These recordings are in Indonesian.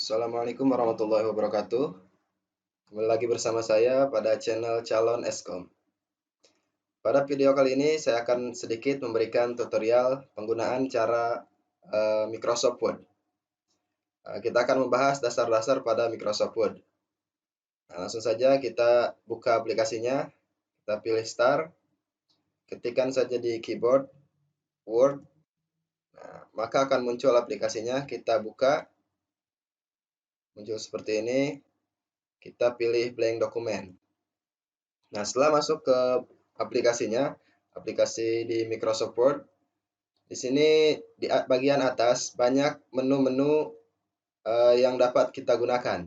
Assalamualaikum warahmatullahi wabarakatuh. Kembali lagi bersama saya pada channel Calon Eskom. Pada video kali ini saya akan sedikit memberikan tutorial penggunaan cara Microsoft Word. Kita akan membahas dasar-dasar pada Microsoft Word. Langsung saja kita buka aplikasinya, kita pilih Start, ketikkan saja di keyboard Word. Maka akan muncul aplikasinya, kita buka, muncul seperti ini. Kita pilih blank dokumen. Nah, setelah masuk ke aplikasinya, aplikasi di Microsoft Word, di sini di bagian atas banyak menu-menu yang dapat kita gunakan.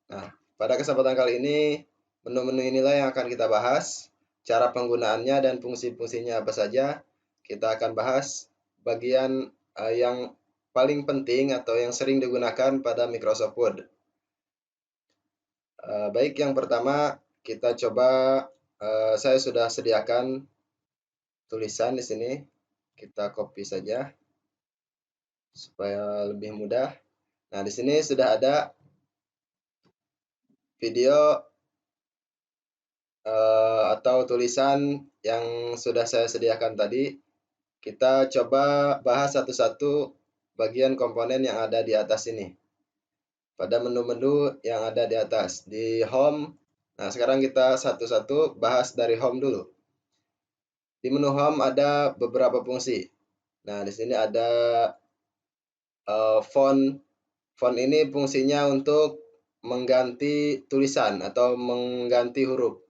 Nah, pada kesempatan kali ini, menu-menu inilah yang akan kita bahas, cara penggunaannya dan fungsi-fungsinya apa saja. Kita akan bahas bagian yang paling penting atau yang sering digunakan pada Microsoft Word. Baik, yang pertama kita coba, saya sudah sediakan tulisan di sini. Kita copy saja supaya lebih mudah. Nah, di sini sudah ada video atau tulisan yang sudah saya sediakan tadi. Kita coba bahas satu-satu bagian komponen yang ada di atas ini. Pada menu-menu yang ada di atas, di home. Nah, sekarang kita satu-satu bahas dari home dulu. Di menu home ada beberapa fungsi. Nah, di sini ada font. Font ini fungsinya untuk mengganti tulisan atau mengganti huruf.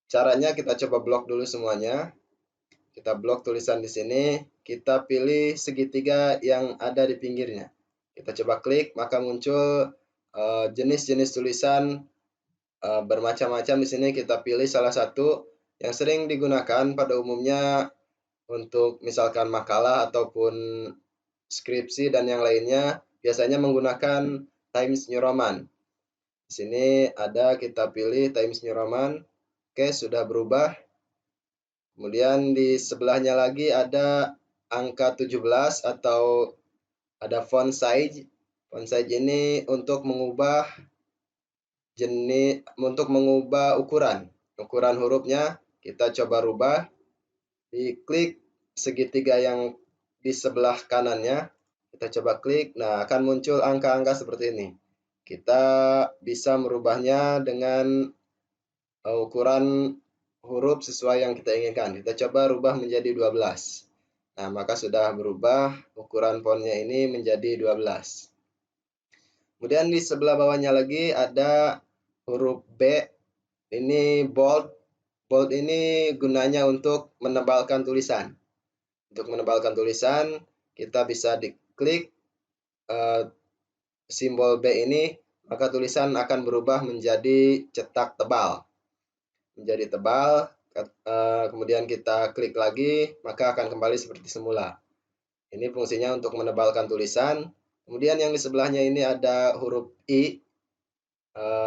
Caranya kita coba blok dulu semuanya. Kita blok tulisan di sini. Kita pilih segitiga yang ada di pinggirnya. Kita coba klik, maka muncul jenis-jenis tulisan bermacam-macam. Di sini kita pilih salah satu yang sering digunakan pada umumnya untuk misalkan makalah ataupun skripsi dan yang lainnya, biasanya menggunakan Times New Roman. Di sini ada, kita pilih Times New Roman. Oke, sudah berubah. Kemudian di sebelahnya lagi ada angka 17 atau ada font size. Font size ini untuk mengubah ukuran hurufnya. Kita coba rubah. Diklik segitiga yang di sebelah kanannya. Kita coba klik. Nah, akan muncul angka-angka seperti ini. Kita bisa merubahnya dengan ukuran huruf sesuai yang kita inginkan. Kita coba rubah menjadi 12. Nah, maka sudah berubah ukuran fontnya ini menjadi 12. Kemudian di sebelah bawahnya lagi ada huruf B. Ini bold. Bold ini gunanya untuk menebalkan tulisan. Untuk menebalkan tulisan, kita bisa diklik simbol B ini, maka tulisan akan berubah menjadi cetak tebal. Menjadi tebal, kemudian kita klik lagi, maka akan kembali seperti semula. Ini fungsinya untuk menebalkan tulisan. Kemudian yang di sebelahnya ini ada huruf I,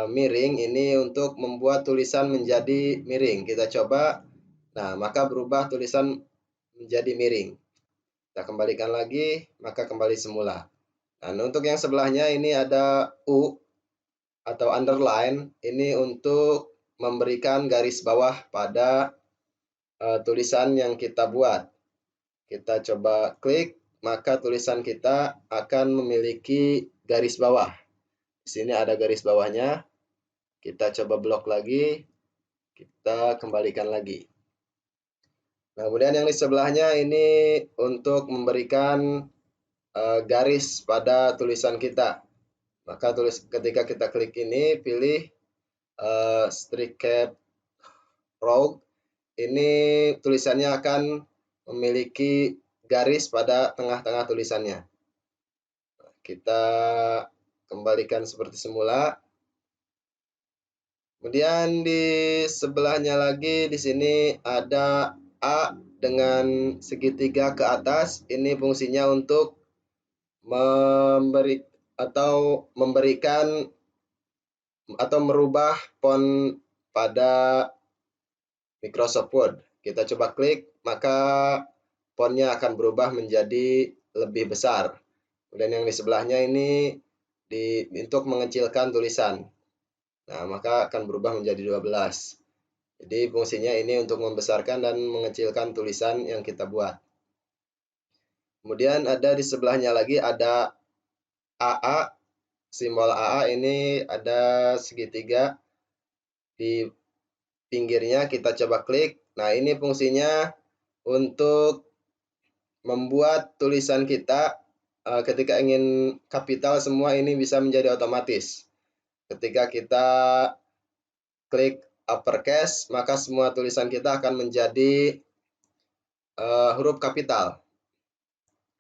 miring, ini untuk membuat tulisan menjadi miring. Kita coba, nah maka berubah tulisan menjadi miring. Kita kembalikan lagi, maka kembali semula. Nah, untuk yang sebelahnya ini ada U atau underline, ini untuk memberikan garis bawah pada tulisan yang kita buat. Kita coba klik, maka tulisan kita akan memiliki garis bawah. Di sini ada garis bawahnya. Kita coba blok lagi, kita kembalikan lagi. Nah, kemudian yang di sebelahnya ini untuk memberikan garis pada tulisan kita. Maka ketika kita klik ini, pilih Strict Row. Ini tulisannya akan memiliki garis pada tengah-tengah tulisannya. Kita kembalikan seperti semula. Kemudian di sebelahnya lagi di sini ada A dengan segitiga ke atas. Ini fungsinya untuk memberikan atau merubah font pada Microsoft Word. Kita coba klik, maka fontnya akan berubah menjadi lebih besar. Kemudian yang di sebelahnya ini untuk mengecilkan tulisan. Nah, maka akan berubah menjadi 12. Jadi fungsinya ini untuk membesarkan dan mengecilkan tulisan yang kita buat. Kemudian ada di sebelahnya lagi ada AA. Simbol AA ini ada segitiga di pinggirnya, kita coba klik. Nah, ini fungsinya untuk membuat tulisan kita ketika ingin kapital semua ini bisa menjadi otomatis. Ketika kita klik uppercase, maka semua tulisan kita akan menjadi huruf kapital.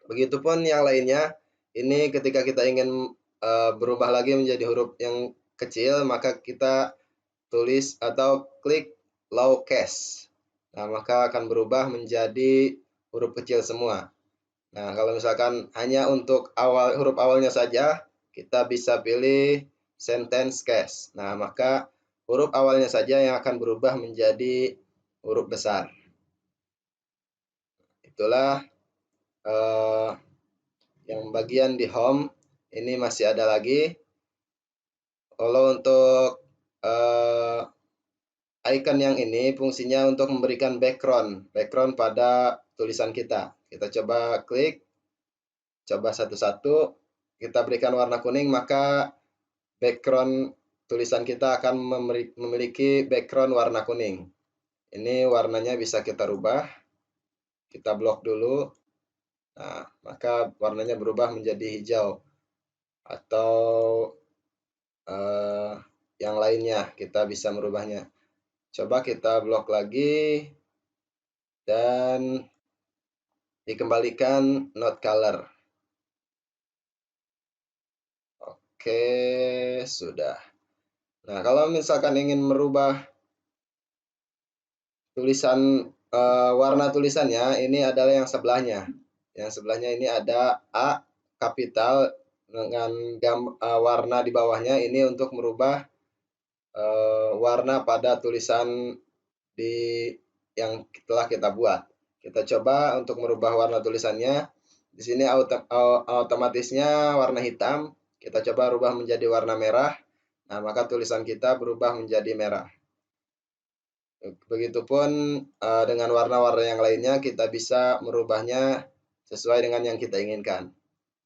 Begitupun yang lainnya, ini ketika kita ingin berubah lagi menjadi huruf yang kecil, maka kita tulis atau klik lowercase. Nah, maka akan berubah menjadi huruf kecil semua. Nah, kalau misalkan hanya untuk huruf awalnya saja, kita bisa pilih sentence case. Nah, maka huruf awalnya saja yang akan berubah menjadi huruf besar. Itulah yang bagian di home. Ini masih ada lagi. Kalau untuk icon yang ini fungsinya untuk memberikan background pada tulisan kita. Kita coba klik, coba satu-satu, kita berikan warna kuning, maka background tulisan kita akan memiliki background warna kuning. Ini warnanya bisa kita rubah. Kita blok dulu. Nah, maka warnanya berubah menjadi hijau atau yang lainnya, kita bisa merubahnya. Coba kita blok lagi dan dikembalikan node color. Oke, sudah. Nah, kalau misalkan ingin merubah tulisan warna tulisannya, ini adalah yang sebelahnya. Yang sebelahnya ini ada A kapital dengan warna di bawahnya, ini untuk merubah warna pada tulisan yang telah kita buat. Kita coba untuk merubah warna tulisannya. Di sini otomatisnya warna hitam. Kita coba rubah menjadi warna merah. Nah, maka tulisan kita berubah menjadi merah. Begitupun dengan warna-warna yang lainnya, kita bisa merubahnya sesuai dengan yang kita inginkan.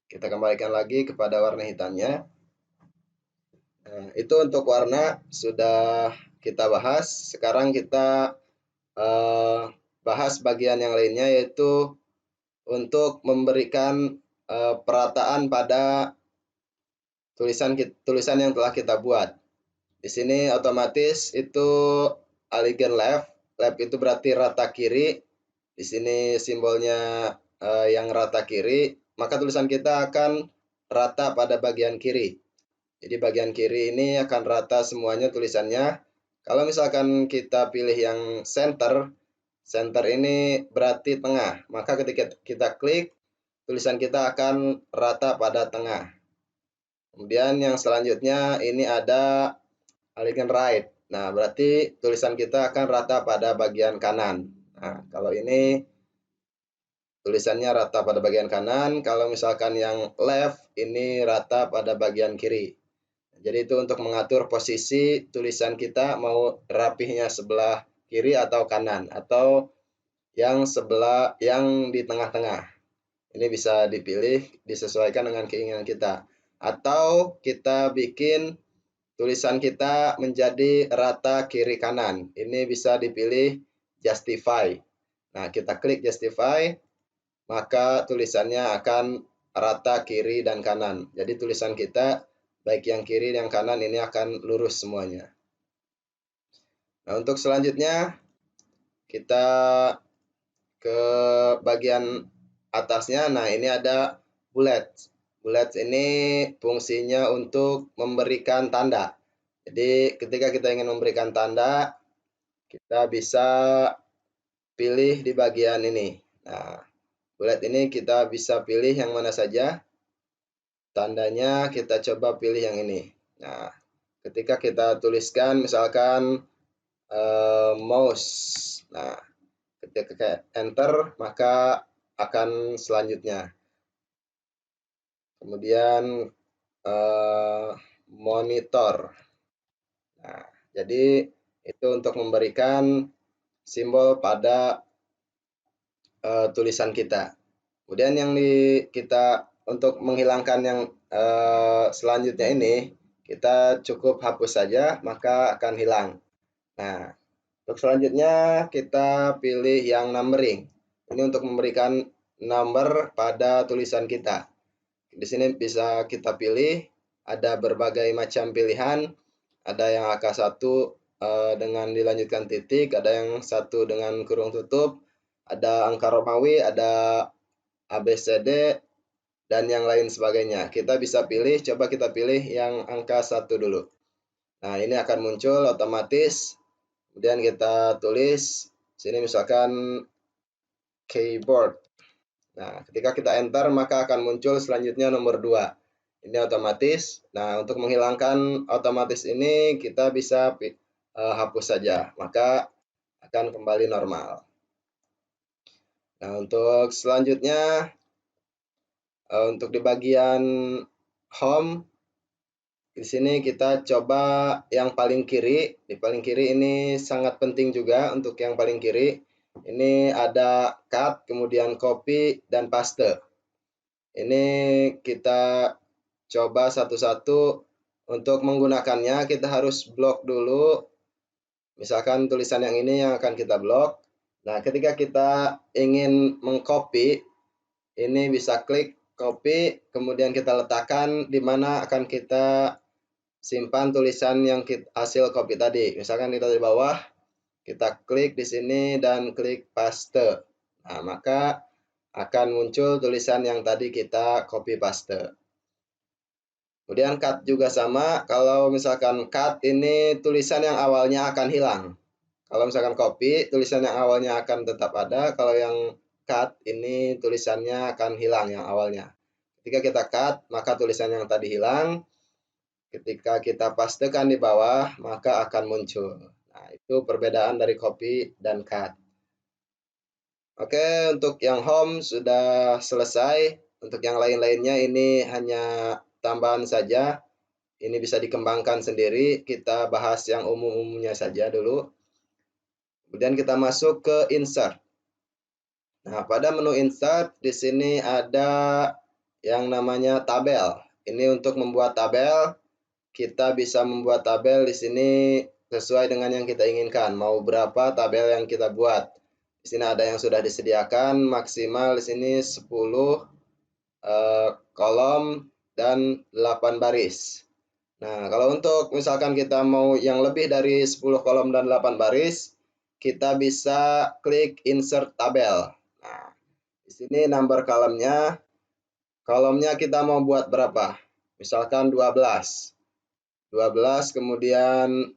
Kita kembalikan lagi kepada warna hitamnya. Nah, itu untuk warna sudah kita bahas. Sekarang kita bahas bagian yang lainnya, yaitu untuk memberikan perataan pada tulisan yang telah kita buat. Di sini otomatis itu align left. Left itu berarti rata kiri. Di sini simbolnya yang rata kiri, maka tulisan kita akan rata pada bagian kiri. Jadi bagian kiri ini akan rata semuanya tulisannya. Kalau misalkan kita pilih yang center, center ini berarti tengah. Maka ketika kita klik, tulisan kita akan rata pada tengah. Kemudian yang selanjutnya ini ada align right. Nah, berarti tulisan kita akan rata pada bagian kanan. Nah, kalau ini tulisannya rata pada bagian kanan. Kalau misalkan yang left, ini rata pada bagian kiri. Jadi itu untuk mengatur posisi tulisan kita, mau rapihnya sebelah kiri atau kanan, atau yang di tengah-tengah. Ini bisa dipilih, disesuaikan dengan keinginan kita. Atau kita bikin tulisan kita menjadi rata kiri kanan. Ini bisa dipilih justify. Nah, kita klik justify, maka tulisannya akan rata kiri dan kanan. Jadi tulisan kita baik yang kiri dan yang kanan ini akan lurus semuanya. Nah, untuk selanjutnya kita ke bagian atasnya. Nah, ini ada bullet. Bullet ini fungsinya untuk memberikan tanda. Jadi ketika kita ingin memberikan tanda, kita bisa pilih di bagian ini. Nah, bullet ini kita bisa pilih yang mana saja. Tandanya kita coba pilih yang ini. Nah, ketika kita tuliskan misalkan mouse. Nah, ketika enter maka akan selanjutnya. Kemudian monitor. Nah, jadi itu untuk memberikan simbol pada tulisan kita. Kemudian yang kita untuk menghilangkan yang selanjutnya ini, kita cukup hapus saja, maka akan hilang. Nah, untuk selanjutnya kita pilih yang numbering. Ini untuk memberikan nomor pada tulisan kita. Di sini bisa kita pilih, ada berbagai macam pilihan. Ada yang angka 1 dengan dilanjutkan titik, ada yang 1 dengan kurung tutup, ada angka Romawi, ada ABCD, dan yang lain sebagainya. Kita bisa pilih, coba kita pilih yang angka 1 dulu. Nah, ini akan muncul otomatis. Kemudian kita tulis sini misalkan keyboard. Nah, ketika kita enter maka akan muncul selanjutnya nomor 2. Ini otomatis. Nah, untuk menghilangkan otomatis ini kita bisa hapus saja, maka akan kembali normal. Nah, untuk selanjutnya untuk di bagian home, di sini kita coba yang paling kiri. Di paling kiri ini sangat penting juga untuk yang paling kiri. Ini ada cut, kemudian copy, dan paste. Ini kita coba satu-satu. Untuk menggunakannya kita harus blok dulu. Misalkan tulisan yang ini yang akan kita blok. Nah, ketika kita ingin mengcopy, ini bisa klik copy, kemudian kita letakkan di mana akan kita simpan tulisan yang hasil copy tadi. Misalkan kita di bawah, kita klik di sini dan klik paste. Nah, maka akan muncul tulisan yang tadi kita copy paste. Kemudian cut juga sama, kalau misalkan cut ini tulisan yang awalnya akan hilang. Kalau misalkan copy, tulisan yang awalnya akan tetap ada, kalau yang cut ini tulisannya akan hilang yang awalnya. Ketika kita cut, maka tulisan yang tadi hilang. Ketika kita pastekan di bawah, maka akan muncul. Nah, itu perbedaan dari copy dan cut. Oke, untuk yang home sudah selesai. Untuk yang lain-lainnya ini hanya tambahan saja. Ini bisa dikembangkan sendiri. Kita bahas yang umum-umumnya saja dulu. Kemudian kita masuk ke insert. Nah, pada menu insert di sini ada yang namanya tabel. Ini untuk membuat tabel. Kita bisa membuat tabel di sini sesuai dengan yang kita inginkan. Mau berapa tabel yang kita buat. Di sini ada yang sudah disediakan, maksimal di sini 10 kolom dan 8 baris. Nah, kalau untuk misalkan kita mau yang lebih dari 10 kolom dan 8 baris, kita bisa klik insert tabel. Nah, di sini number kolomnya kita mau buat berapa? Misalkan 12. 12, kemudian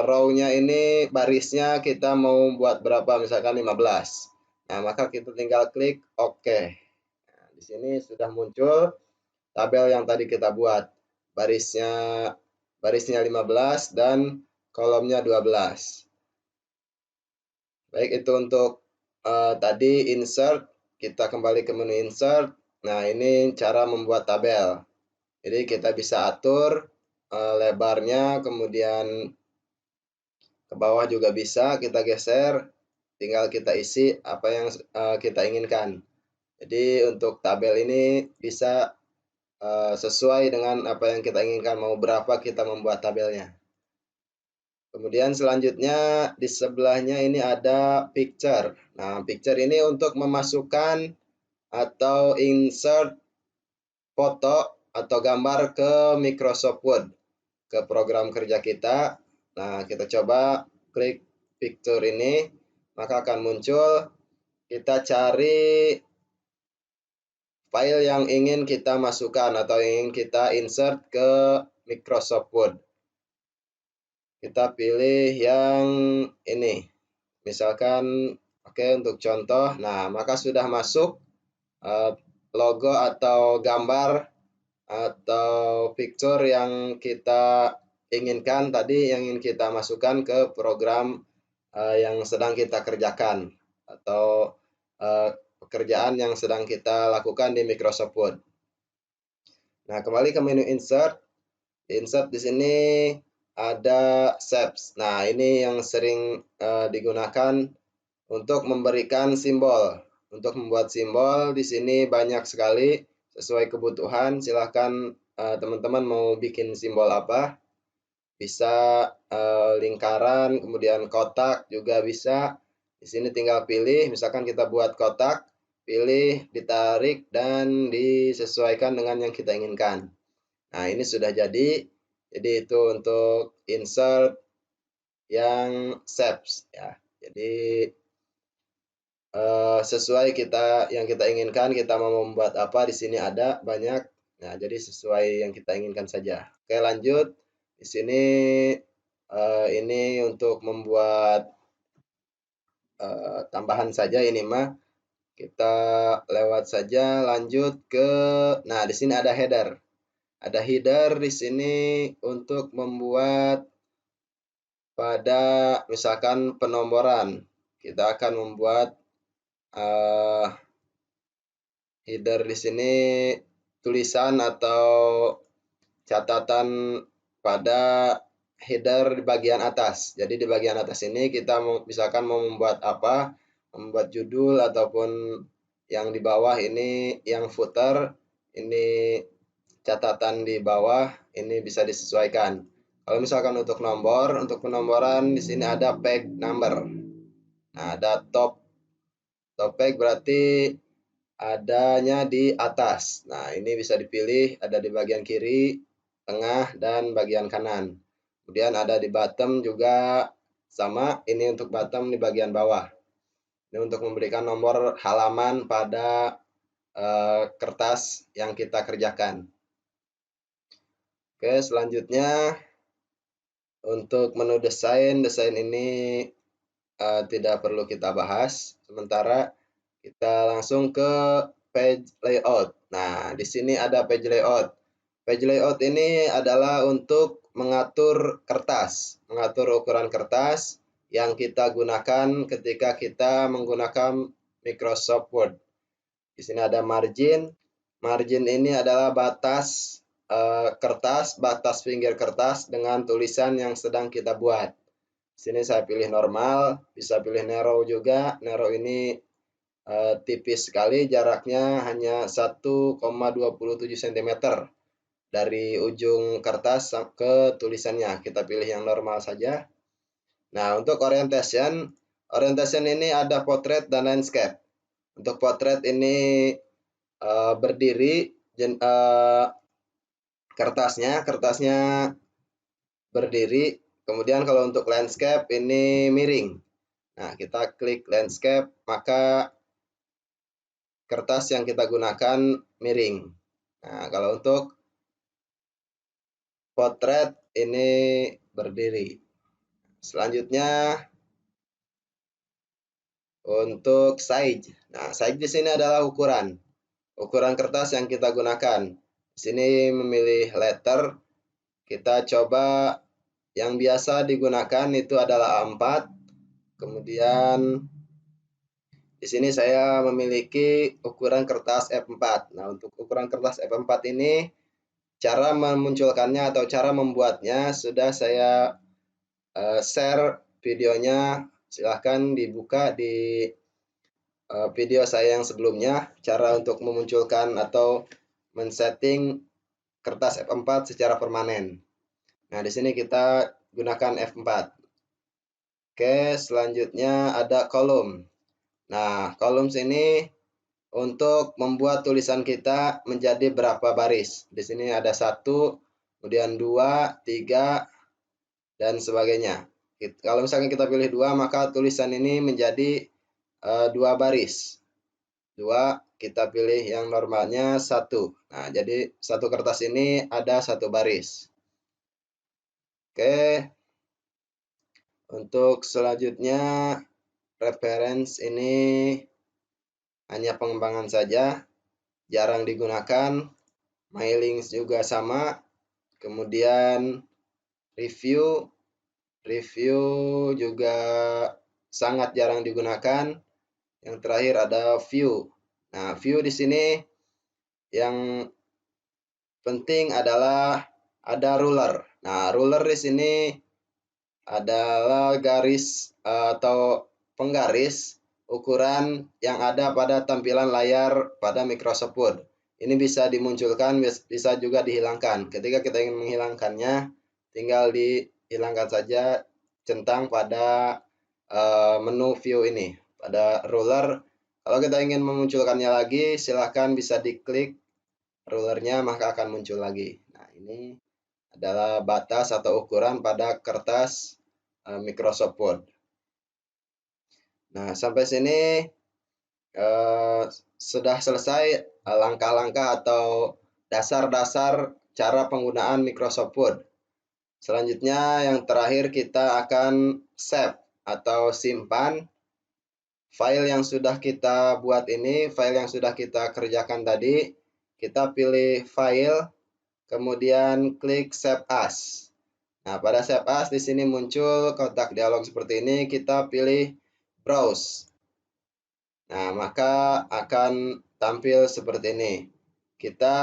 row-nya ini barisnya kita mau buat berapa? Misalkan 15. Nah, maka kita tinggal klik OK. Nah, di sini sudah muncul tabel yang tadi kita buat. Barisnya 15 dan kolomnya 12. Baik, itu untuk tadi insert. Kita kembali ke menu insert. Nah, ini cara membuat tabel. Jadi kita bisa atur lebarnya, kemudian ke bawah juga bisa kita geser, tinggal kita isi apa yang kita inginkan. Jadi untuk tabel ini bisa sesuai dengan apa yang kita inginkan, mau berapa kita membuat tabelnya. Kemudian selanjutnya di sebelahnya ini ada picture. Nah, picture ini untuk memasukkan atau insert foto atau gambar ke Microsoft Word, ke program kerja kita. Nah, kita coba klik picture ini, maka akan muncul. Kita cari file yang ingin kita masukkan atau ingin kita insert ke Microsoft Word. Kita pilih yang ini. Misalkan, oke, untuk contoh. Nah, maka sudah masuk logo atau gambar atau picture yang kita inginkan tadi, yang ingin kita masukkan ke program yang sedang kita kerjakan atau pekerjaan yang sedang kita lakukan di Microsoft Word. Nah, kembali ke menu insert. Insert di sini ada shapes. Nah, ini yang sering digunakan untuk memberikan simbol. Untuk membuat simbol di sini banyak sekali sesuai kebutuhan. Silahkan teman-teman mau bikin simbol apa. Bisa lingkaran, kemudian kotak juga bisa. Di sini tinggal pilih, misalkan kita buat kotak, pilih, ditarik, dan disesuaikan dengan yang kita inginkan. Nah, ini sudah jadi. Jadi itu untuk insert yang shapes ya. Jadi sesuai yang kita inginkan, kita mau membuat apa di sini ada banyak. Nah, jadi sesuai yang kita inginkan saja. Oke, lanjut. Di sini ini untuk membuat tambahan saja ini mah. Kita lewat saja, lanjut ke, nah di sini ada header. Ada header di sini untuk membuat pada misalkan penomboran. Kita akan membuat header di sini tulisan atau catatan pada header di bagian atas. Jadi di bagian atas ini kita misalkan mau membuat apa, membuat judul ataupun yang di bawah ini yang footer, ini catatan di bawah ini bisa disesuaikan. Kalau misalkan untuk nomor, untuk penomboran di sini ada page number. Nah, ada top page berarti adanya di atas. Nah, ini bisa dipilih ada di bagian kiri, tengah, dan bagian kanan. Kemudian ada di bottom juga sama, ini untuk bottom di bagian bawah. Ini untuk memberikan nomor halaman pada kertas yang kita kerjakan. Oke, selanjutnya untuk menu desain ini tidak perlu kita bahas. Sementara kita langsung ke page layout. Nah, di sini ada page layout. Page layout ini adalah untuk mengatur kertas, mengatur ukuran kertas yang kita gunakan ketika kita menggunakan Microsoft Word. Di sini ada margin. Margin ini adalah batas kertas, batas pinggir kertas dengan tulisan yang sedang kita buat. Sini saya pilih normal, bisa pilih narrow juga. Narrow ini tipis sekali, jaraknya hanya 1,27 cm dari ujung kertas ke tulisannya. Kita pilih yang normal saja. Nah, untuk orientation ini ada portrait dan landscape. Untuk portrait ini berdiri, kertasnya berdiri. Kemudian kalau untuk landscape ini miring. Nah, kita klik landscape, maka kertas yang kita gunakan miring. Nah, kalau untuk potret ini berdiri. Selanjutnya untuk size. Nah, size di sini adalah ukuran. Ukuran kertas yang kita gunakan. Di sini memilih letter. Kita coba yang biasa digunakan itu adalah A4. Kemudian di sini saya memiliki ukuran kertas F4. Nah, untuk ukuran kertas F4 ini cara memunculkannya atau cara membuatnya sudah saya share videonya. Silahkan dibuka di video saya yang sebelumnya, cara untuk memunculkan atau men-setting kertas F4 secara permanen. Nah, di sini kita gunakan F4. Oke, selanjutnya ada kolom. Nah, kolom ini untuk membuat tulisan kita menjadi berapa baris. Di sini ada 1, kemudian 2, 3, dan sebagainya. Kalau misalnya kita pilih 2, maka tulisan ini menjadi 2 baris. 2, kita pilih yang normalnya 1. Nah, jadi satu kertas ini ada 1 baris. Oke. Untuk selanjutnya reference ini hanya pengembangan saja, jarang digunakan. My links juga sama. Kemudian review juga sangat jarang digunakan. Yang terakhir ada view. Nah, view di sini yang penting adalah ada ruler. Nah, ruler di sini adalah garis atau penggaris ukuran yang ada pada tampilan layar pada Microsoft Word. Ini bisa dimunculkan, bisa juga dihilangkan. Ketika kita ingin menghilangkannya, tinggal dihilangkan saja centang pada menu view ini, pada ruler. Kalau kita ingin memunculkannya lagi, silahkan bisa diklik rulernya, maka akan muncul lagi. Nah, ini adalah batas atau ukuran pada kertas Microsoft Word. Nah, sampai sini sudah selesai langkah-langkah atau dasar-dasar cara penggunaan Microsoft Word. Selanjutnya yang terakhir kita akan save atau simpan file yang sudah kita buat ini, file yang sudah kita kerjakan tadi. Kita pilih file, kemudian klik save as. Nah, pada save as di sini muncul kotak dialog seperti ini, kita pilih browse. Nah, maka akan tampil seperti ini. Kita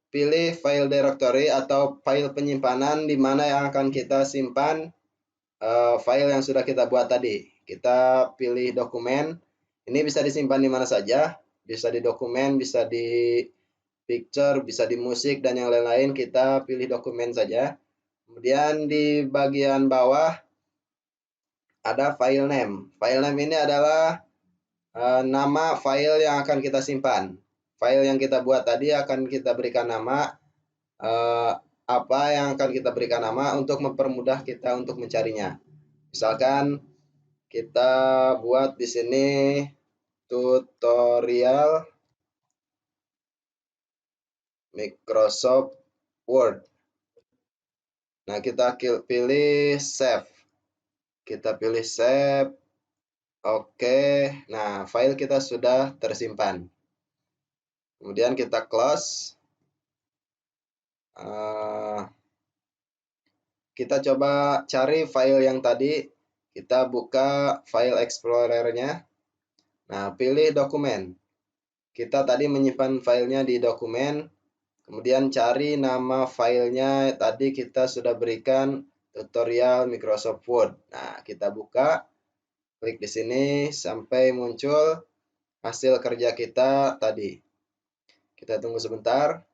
pilih file directory atau file penyimpanan di mana yang akan kita simpan file yang sudah kita buat tadi. Kita pilih dokumen. Ini bisa disimpan di mana saja, bisa di dokumen, bisa di picture, bisa di musik, dan yang lain-lain. Kita pilih dokumen saja. Kemudian di bagian bawah ada file name. File name ini adalah nama file yang akan kita simpan. File yang kita buat tadi akan kita berikan nama, apa yang akan kita berikan nama untuk mempermudah kita untuk mencarinya. Misalkan kita buat di sini tutorial Microsoft Word. Nah, kita pilih save. Kita pilih save. Oke. Nah, file kita sudah tersimpan. Kemudian kita close. Kita coba cari file yang tadi. Kita buka file explorer-nya. Nah, pilih dokumen. Kita tadi menyimpan filenya di dokumen. Kemudian cari nama filenya, tadi kita sudah berikan tutorial Microsoft Word. Nah, kita buka, klik di sini sampai muncul hasil kerja kita tadi. Kita tunggu sebentar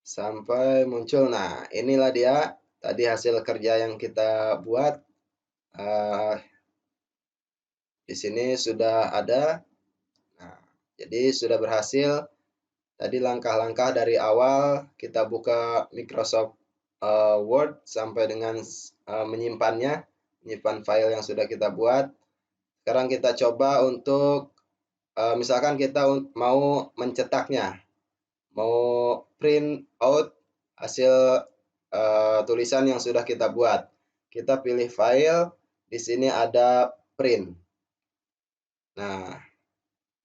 sampai muncul. Nah, inilah dia tadi hasil kerja yang kita buat. Di sini sudah ada. Nah, jadi sudah berhasil. Tadi langkah-langkah dari awal kita buka Microsoft Word sampai dengan menyimpannya, menyimpan file yang sudah kita buat. Sekarang kita coba untuk misalkan kita mau mencetaknya, mau print out hasil tulisan yang sudah kita buat. Kita pilih file, di sini ada print. Nah,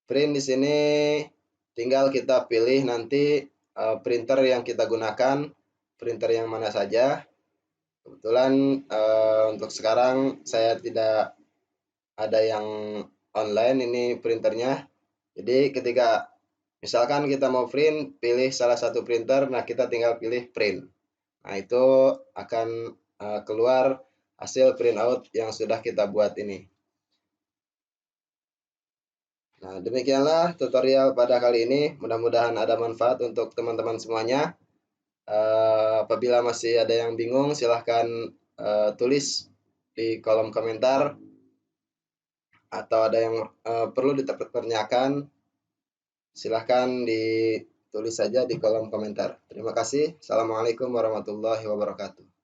print di sini tinggal kita pilih nanti printer yang kita gunakan, printer yang mana saja. Kebetulan untuk sekarang saya tidak ada yang online ini printernya. Jadi ketika misalkan kita mau print, pilih salah satu printer, nah kita tinggal pilih print. Nah, itu akan keluar hasil printout yang sudah kita buat ini. Nah, demikianlah tutorial pada kali ini. Mudah-mudahan ada manfaat untuk teman-teman semuanya. Apabila masih ada yang bingung, silahkan tulis di kolom komentar. Atau ada yang perlu ditanyakan, silahkan ditulis saja di kolom komentar. Terima kasih. Assalamualaikum warahmatullahi wabarakatuh.